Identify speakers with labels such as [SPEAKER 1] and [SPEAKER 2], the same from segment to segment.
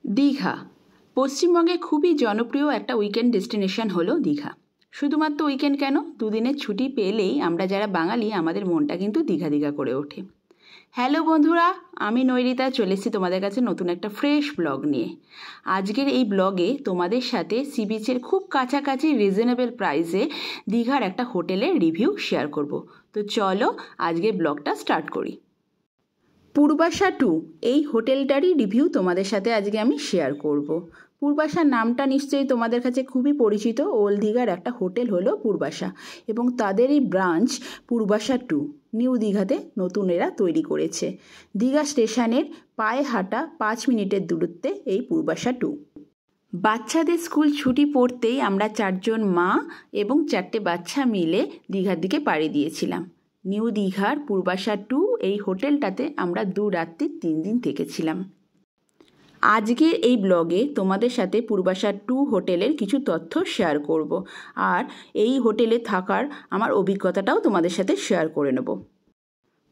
[SPEAKER 1] দীঘা পশ্চিমবঙ্গে খুবই জনপ্রিয় একটা উইকেন্ড ডেস্টিনেশন হলো দীঘা। শুধুমাত্র উইকেন্ড কেন, দুদিনের ছুটি পেলেই আমরা যারা বাঙালি আমাদের মনটা কিন্তু দীঘা দীঘা করে ওঠে। হ্যালো বন্ধুরা, আমি নৈরিতা চলে এসেছি তোমাদের কাছে নতুন একটা ফ্রেশ ব্লগ নিয়ে। আজকের এই ব্লগে তোমাদের সাথে সি বিচের খুব কাছাকাছি রিজনেবল প্রাইসে দীঘার একটা হোটেলের রিভিউ শেয়ার করব। তো চলো আজকের ব্লগটা স্টার্ট করি। পূর্বাশা 2 এই হোটেলটারই রিভিউ তোমাদের সাথে আজকে আমি শেয়ার করব। পূর্বাশা নামটা নিশ্চয়ই তোমাদের কাছে খুবই পরিচিত। ওল্ড দীঘার একটা হোটেল হলো পূর্বাশা এবং তাদেরই ব্রাঞ্চ পূর্বাশা 2 নিউ দীঘাতে নতুন এরা তৈরি করেছে। দীঘা স্টেশনের পায়ে হাঁটা 5 মিনিটের দূরত্বে এই পূর্বাশা 2। বাচ্চাদের স্কুল ছুটি পড়তেই আমরা 4 জন মা এবং 4টে বাচ্চা মিলে দীঘার দিকে পাড়ি দিয়েছিলাম। নিউ দীঘার পূর্বাশা 2 এই হোটেলটাতে আমরা 2 রাত্রি 3 দিন থেকেছিলাম। আজকের এই ব্লগে তোমাদের সাথে পূর্বাশা 2 হোটেলের কিছু তথ্য শেয়ার করব আর এই হোটেলে থাকার আমার অভিজ্ঞতাটাও তোমাদের সাথে শেয়ার করে নেব।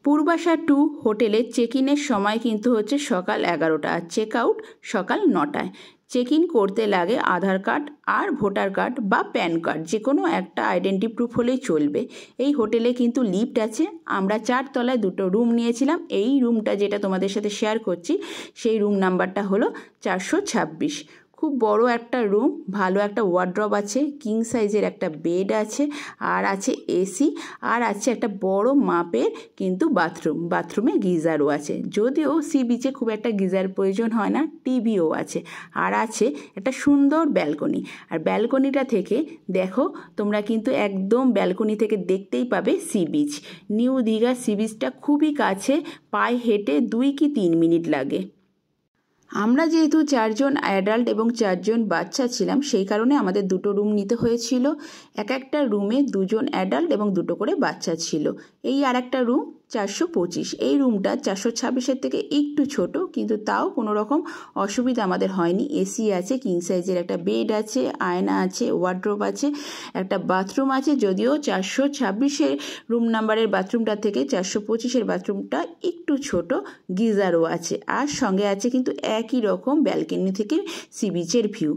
[SPEAKER 1] পূর্বাশা 2 হোটেলের চেক ইনের সময় কিন্তু হচ্ছে সকাল 11টা আর চেক আউট সকাল 9টায়। চেক ইন করতে লাগে আধার কার্ড আর ভোটার কার্ড বা প্যান কার্ড, যে কোনো একটা আইডেন্টি প্রুফ হলেই চলবে। এই হোটেলে কিন্তু লিফট আছে। আমরা 4 তলায় 2টো রুম নিয়েছিলাম। এই রুমটা যেটা তোমাদের সাথে শেয়ার করছি সেই রুম নাম্বারটা হলো 426। খুব বড় একটা রুম, ভালো একটা ওয়ার্ড্রব আছে, কিং সাইজের একটা বেড আছে, আর আছে এসি, আর আছে একটা বড় মাপের কিন্তু বাথরুমে গিজারও আছে। যদিও সি বিচে খুব একটা গিজার প্রয়োজন হয় না, টিভিও আছে, আর আছে একটা সুন্দর ব্যালকনি। আর ব্যালকনিটা থেকে দেখো তোমরা কিন্তু একদম ব্যালকনি থেকে দেখতেই পাবে sea beach. New Digha sea বিচটা খুবই কাছে, পায়ে হেঁটে 2 কি 3 মিনিট লাগে। আমরা যেহেতু 4 জন অ্যাডাল্ট এবং 4 জন বাচ্চা ছিলাম, সেই কারণে আমাদের 2টো রুম নিতে হয়েছিল। একটা রুমে 2 জন অ্যাডাল্ট এবং 2টো করে বাচ্চা ছিল। এই আর একটা রুম 425। এই রুমটা 426-এর থেকে একটু ছোট, কিন্তু তাও কোনো রকম অসুবিধা আমাদের হয়নি। এসি আছে, কিং সাইজের একটা বেড আছে, আয়না আছে, ওয়ার্ড্রোব আছে, একটা বাথরুম আছে। যদিও 426-এর রুম নাম্বারের বাথরুমটা থেকে 425-এর বাথরুমটা একটু ছোট, গিজারও আছে, আর সঙ্গে আছে কিন্তু একই রকম ব্যালকনি থেকে সি বিচের ভিউ।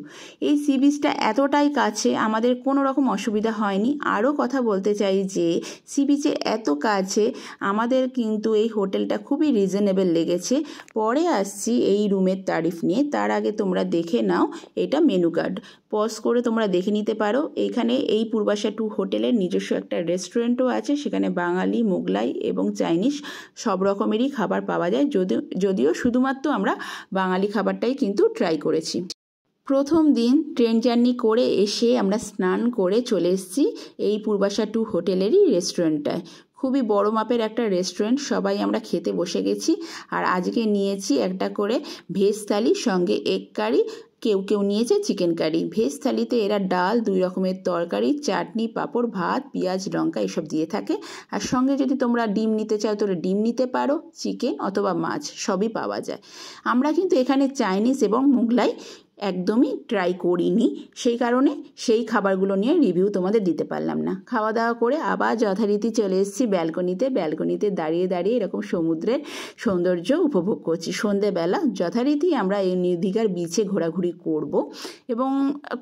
[SPEAKER 1] এই সি বিচটা এতটাই কাছে, আমাদের কোনো রকম অসুবিধা হয়নি। আরও কথা বলতে চাই যে সি বিচে এত কাছে আমাদের কিন্তু এই হোটেলটা খুবই রিজনেবল লেগেছে। পরে আসছি এই রুমের তারিফ নিয়ে, তার আগে তোমরা দেখে নাও এটা মেনু কার্ড। পজ করে তোমরা দেখে নিতে পারো। এখানে এই পূর্বাশা 2 হোটেলের নিজস্ব একটা রেস্টুরেন্টও আছে, সেখানে বাঙালি, মোগলাই এবং চাইনিজ সব রকমেরই খাবার পাওয়া যায়। যদিও শুধুমাত্র আমরা বাঙালি খাবারটাই কিন্তু ট্রাই করেছি। প্রথম দিন ট্রেন জার্নি করে এসে আমরা স্নান করে চলে এসেছি এই পূর্বাশা 2 হোটেলেরই রেস্টুরেন্টটায়। খুবই বড় মাপের একটা রেস্টুরেন্ট, সবাই আমরা খেতে বসে গেছি। আর আজকে নিয়েছি একটা করে ভেজ থালি, সঙ্গে এগ কারি, কেউ নিয়েছে চিকেন কারি। ভেজ থালিতে এরা ডাল, 2 রকমের তরকারি, চাটনি, পাঁপড়, ভাত, পেঁয়াজ, লঙ্কা এসব দিয়ে থাকে। আর সঙ্গে যদি তোমরা ডিম নিতে চাও তাহলে ডিম নিতে পারো, চিকেন অথবা মাছ সবই পাওয়া যায়। আমরা কিন্তু এখানে চাইনিজ এবং মোগলাই একদমই ট্রাই করিনি, সেই কারণে সেই খাবারগুলো নিয়ে রিভিউ তোমাদের দিতে পারলাম না। খাওয়া দাওয়া করে আবার যথারীতি চলে এসেছি ব্যালকনিতে দাঁড়িয়ে দাঁড়িয়ে এরকম সমুদ্রের সৌন্দর্য উপভোগ করছি। সন্ধেবেলা যথারীতি আমরা এই নিউ দীঘার বিচে ঘোরাঘুরি করব এবং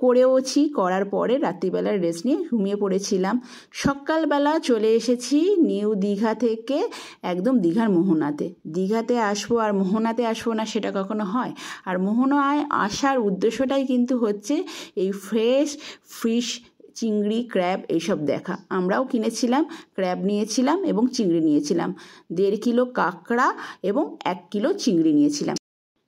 [SPEAKER 1] করেওছি। করার পরে রাত্রিবেলার রেস্ট নিয়ে ঘুমিয়ে পড়েছিলাম। সকালবেলা চলে এসেছি নিউ দীঘা থেকে একদম দীঘার মোহনাতে। দীঘাতে আসবো আর মোহনাতে আসবো না সেটা কখনো হয়? আর মোহনায় আসার উদ্দেশ্যটাই কিন্তু হচ্ছে এই ফ্রেশ ফিশ, চিংড়ি, ক্র্যাব এইসব দেখা। আমরাও কিনেছিলাম, ক্র্যাব নিয়েছিলাম এবং চিংড়ি নিয়েছিলাম। 1.5 কিলো কাঁকড়া এবং 1 কিলো চিংড়ি নিয়েছিলাম।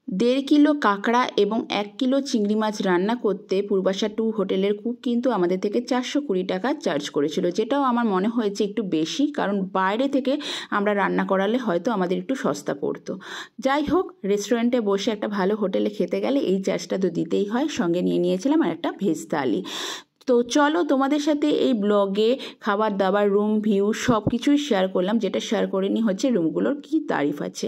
[SPEAKER 1] 1.5 কিলো কাঁকড়া এবং 1 কিলো চিংড়ি মাছ রান্না করতে পূর্বাশা 2 হোটেলের কুক কিন্তু আমাদের থেকে 420 টাকা চার্জ করেছিল, যেটাও আমার মনে হয়েছে একটু বেশি, কারণ বাইরে থেকে আমরা রান্না করালে হয়তো আমাদের একটু সস্তা পড়তো। যাই হোক, রেস্টুরেন্টে বসে একটা ভালো হোটেলে খেতে গেলে এই চার্জটা তো দিতেই হয়। সঙ্গে নিয়েছিলাম আর একটা ভেজ থালি। তো চলো তোমাদের সাথে এই ব্লগে খাবার দাবার রুম ভিউ সব কিছুই শেয়ার করলাম। যেটা শেয়ার করিনি হচ্ছে রুমগুলোর কি তারিফ আছে।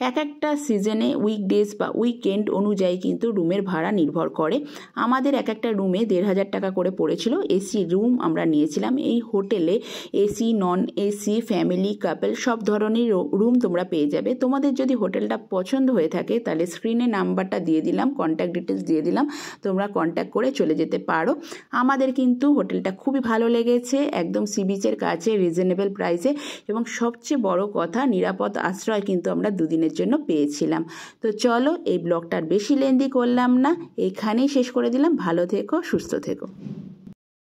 [SPEAKER 1] এক একটা সিজনে উইকডেজ বা উইকেন্ড অনুযায়ী কিন্তু রুমের ভাড়া নির্ভর করে। আমাদের এক একটা রুমে 1,500 টাকা করে পড়েছিল। এসি রুম আমরা নিয়েছিলাম। এই হোটেলে এসি নন এসি ফ্যামিলি কাপল সব ধরনের রুম তোমরা পেয়ে যাবে। তোমাদের যদি হোটেলটা পছন্দ হয়ে থাকে তাহলে স্ক্রিনে নাম্বারটা দিয়ে দিলাম, কন্ট্যাক্ট ডিটেলস দিয়ে দিলাম, তোমরা কন্ট্যাক্ট করে চলে যেতে পারো। আমাদের কিন্তু হোটেলটা খুবই ভালো লেগেছে, একদম সি বিচের কাছে, রিজনেবল প্রাইসে, এবং সবচেয়ে বড় কথা নিরাপদ আশ্রয় কিন্তু আমরা 2 দিনের জন্য পেয়েছিলাম। তো চলো এই ব্লগটার বেশি লেন্দি করলাম না, এখানেই শেষ করে দিলাম। ভালো থেকো, সুস্থ থেকো।